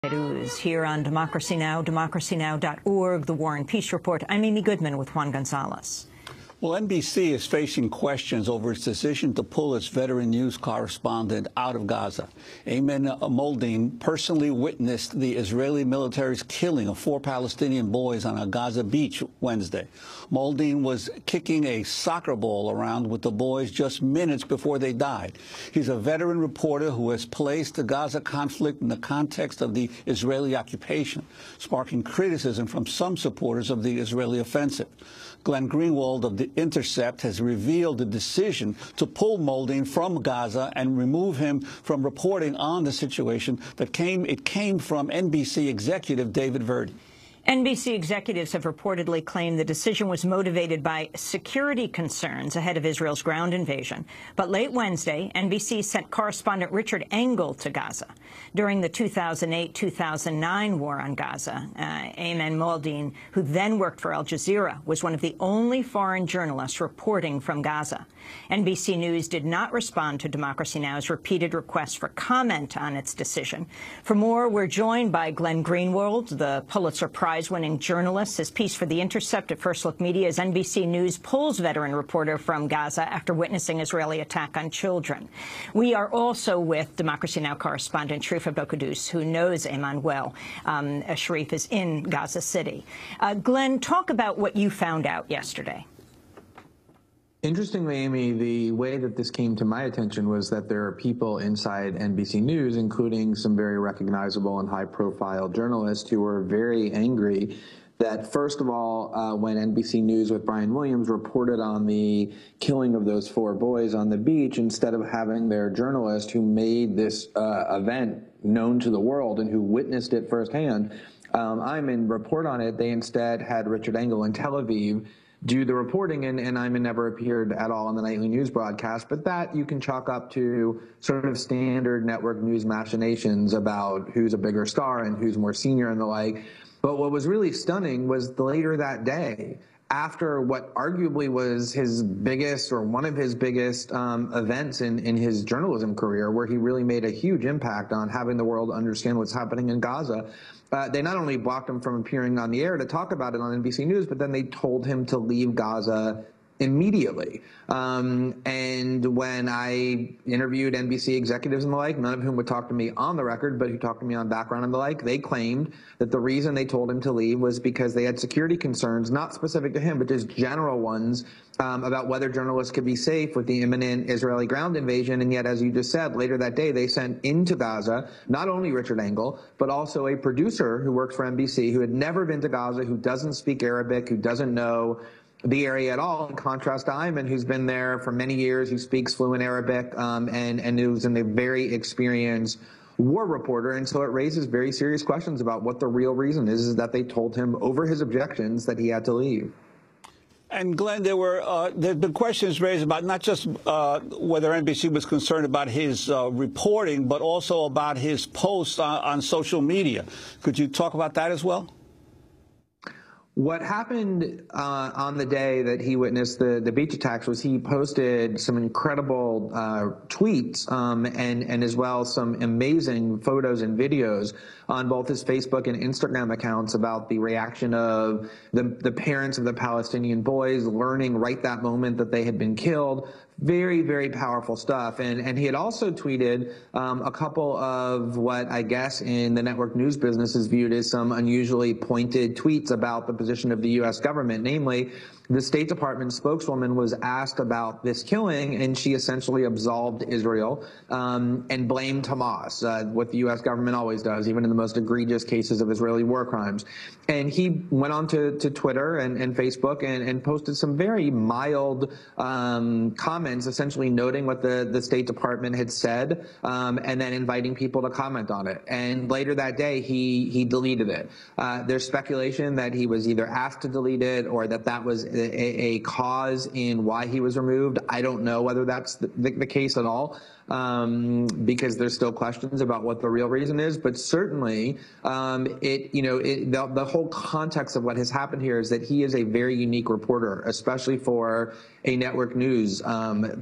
News here on Democracy Now!, democracynow.org, The War and Peace Report. I'm Amy Goodman with Juan Gonzalez. Well, NBC is facing questions over its decision to pull its veteran news correspondent out of Gaza. Ayman Mohyeldin personally witnessed the Israeli military's killing of 4 Palestinian boys on a Gaza beach Wednesday. Mohyeldin was kicking a soccer ball around with the boys just minutes before they died. He's a veteran reporter who has placed the Gaza conflict in the context of the Israeli occupation, sparking criticism from some supporters of the Israeli offensive. Glenn Greenwald of The Intercept has revealed the decision to pull Mohyeldin from Gaza and remove him from reporting on the situation that came from NBC executive David Verdi. NBC executives have reportedly claimed the decision was motivated by security concerns ahead of Israel's ground invasion. But late Wednesday, NBC sent correspondent Richard Engel to Gaza. During the 2008-2009 war on Gaza, Ayman Mohyeldin, who then worked for Al Jazeera, was one of the only foreign journalists reporting from Gaza. NBC News did not respond to Democracy Now!'s repeated requests for comment on its decision. For more, we're joined by Glenn Greenwald, the Pulitzer Prize-winning journalist. His piece for The Intercept at First Look Media is NBC News pulls veteran reporter from Gaza after witnessing Israeli attack on children. We are also with Democracy Now! Correspondent Sharif Abdel-Quddus, who knows Ayman well. Sharif is in Gaza City. Glenn, talk about what you found out yesterday. Interestingly, Amy, the way that this came to my attention was that there are people inside NBC News, including some very recognizable and high-profile journalists, who are very angry that, first of all, when NBC News with Brian Williams reported on the killing of those 4 boys on the beach, instead of having their journalist who made this event known to the world and who witnessed it firsthand, Ayman report on it, they instead had Richard Engel in Tel Aviv do the reporting, and Ayman never appeared at all on the nightly news broadcast. But that you can chalk up to sort of standard network news machinations about who's a bigger star and who's more senior and the like. But what was really stunning was later that day, after what arguably was his biggest or one of his biggest events in his journalism career, where he really made a huge impact on having the world understand what's happening in Gaza, they not only blocked him from appearing on the air to talk about it on NBC News, but then they told him to leave Gaza immediately. And when I interviewed NBC executives and the like, none of whom would talk to me on the record, but who talked to me on background and the like, they claimed that the reason they told him to leave was because they had security concerns, not specific to him, but just general ones, about whether journalists could be safe with the imminent Israeli ground invasion. And yet, as you just said, later that day, they sent into Gaza not only Richard Engel, but also a producer who works for NBC, who had never been to Gaza, who doesn't speak Arabic, who doesn't know the area at all, in contrast to Ayman, who's been there for many years, who speaks fluent Arabic, and who's a very experienced war reporter. And so it raises very serious questions about what the real reason is that they told him over his objections that he had to leave. And Glenn, there's been questions raised about not just whether NBC was concerned about his reporting, but also about his posts on social media. Could you talk about that as well? What happened on the day that he witnessed the beach attacks was he posted some incredible tweets and as well some amazing photos and videos on both his Facebook and Instagram accounts about the reaction of the parents of the Palestinian boys learning right that moment that they had been killed. Very, very powerful stuff. And he had also tweeted a couple of what I guess in the network news business is viewed as some unusually pointed tweets about the position of the U.S. government. Namely, the State Department spokeswoman was asked about this killing, and she essentially absolved Israel and blamed Hamas, what the U.S. government always does, even in the most egregious cases of Israeli war crimes. And he went on to Twitter and Facebook and posted some very mild comments, essentially noting what the State Department had said and then inviting people to comment on it. And later that day, he deleted it. There's speculation that he was either asked to delete it or that was a cause in why he was removed. I don't know whether that's the case at all. because there's still questions about what the real reason is. But certainly, the whole context of what has happened here is that he is a very unique reporter, especially for a network news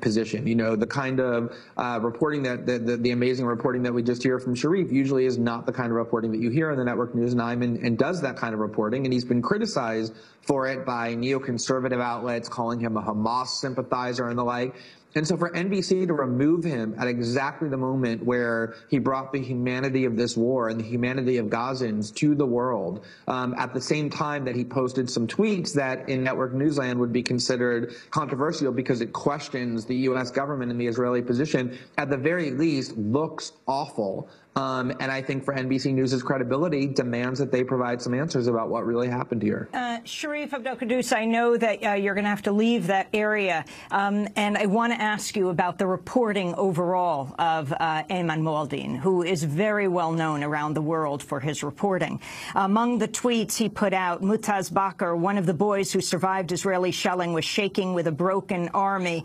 position. The kind of reporting that the amazing reporting that we just hear from Sharif usually is not the kind of reporting that you hear on the network news. And Ayman does that kind of reporting, and he's been criticized for it by neoconservative outlets, calling him a Hamas sympathizer and the like. And so for NBC to remove him at exactly the moment where he brought the humanity of this war and the humanity of Gazans to the world, at the same time that he posted some tweets that in network newsland would be considered controversial because it questions the U.S. government and the Israeli position, at the very least looks awful. And I think for NBC News' credibility demands that they provide some answers about what really happened here. Sharif Abdel-Quddus, I know that you're going to have to leave that area, and I want to ask you about the reporting overall of Ayman Mouldine, who is very well known around the world for his reporting. Among the tweets he put out, Mutaz Bakr, one of the boys who survived Israeli shelling, was shaking with a broken arm,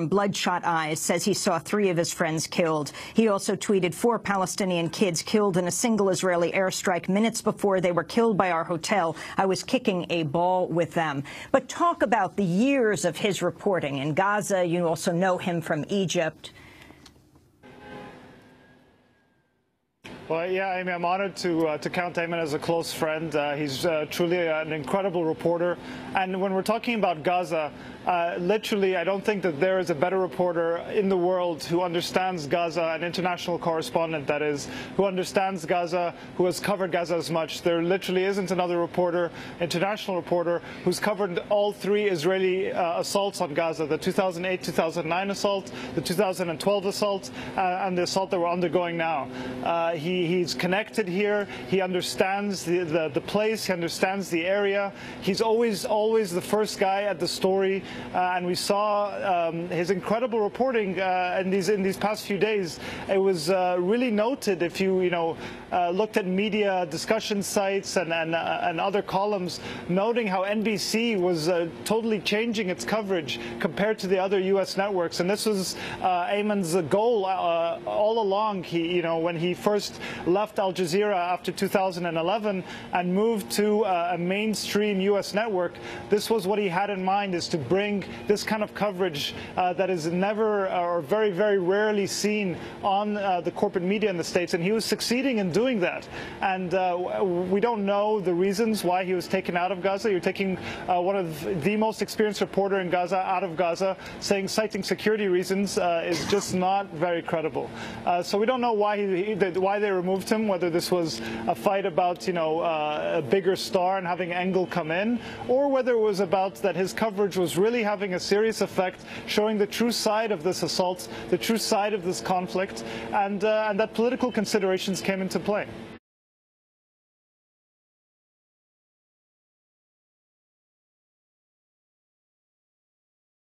bloodshot eyes, says he saw 3 of his friends killed. He also tweeted 4 Palestinian kids killed in a single Israeli airstrike minutes before they were killed by our hotel. I was kicking a ball with them. But talk about the years of his reporting in Gaza. You also know him from Egypt. Well, yeah, I mean, I'm honored to count Ayman as a close friend. He's truly an incredible reporter. And when we're talking about Gaza, literally, I don't think that there is a better reporter in the world who understands Gaza, an international correspondent, that is, who understands Gaza, who has covered Gaza as much. There literally isn't another reporter, international reporter, who's covered all 3 Israeli assaults on Gaza, the 2008-2009 assault, the 2012 assault, and the assault that we're undergoing now. He's connected here. He understands the place. He understands the area. He's always the first guy at the story. And we saw his incredible reporting in these past few days. It was really noted if you looked at media discussion sites and other columns, noting how NBC was totally changing its coverage compared to the other U.S. networks. And this was Ayman's goal all along. When he first left Al Jazeera after 2011 and moved to a mainstream U.S. network, this was what he had in mind, is to bring this kind of coverage that is never or very, very rarely seen on the corporate media in the States. And he was succeeding in doing that. And we don't know the reasons why he was taken out of Gaza. You're taking one of the most experienced reporter in Gaza out of Gaza, citing security reasons is just not very credible. So we don't know why they removed him, whether this was a fight about, a bigger star and having Engel come in, or whether it was about that his coverage was really having a serious effect, showing the true side of this assault, the true side of this conflict, and that political considerations came into play.